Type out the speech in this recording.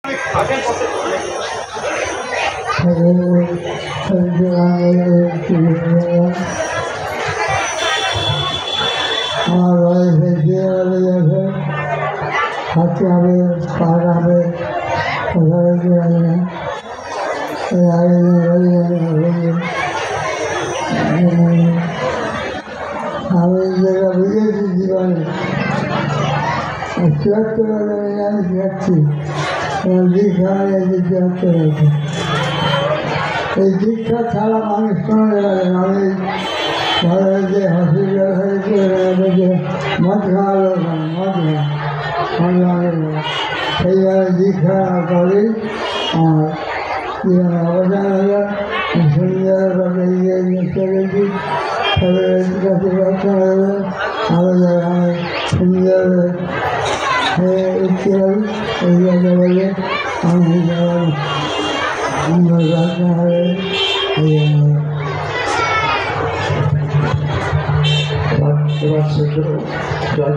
আমার বয়সে বিয়ে হয়ে গেছে, হাতে হবে, পার হবে, কোথাও বিয়ে হবে না। আমি যেটা বুঝেছি জীবনে ৭৪ আমি যাচ্ছি, দীক্ষা হয়েছে ৭৪ হয়েছে। এই দীক্ষা ছাড়া মানুষ কোনো জায়গায় আমি ঘরে যে হসপিটাল হয়েছে মদ খাওয়া লোক মদ সেইভাবে দীক্ষা করি। আর জীবনে অবদান হলো সুন্দরভাবে চলেছি, সবের কাছে রক্ষা হবে, আরও আমি সুন্দর হয়ে উঠতে পারি। এই জায়গা বলে আমি রক্ষা হবে। এবার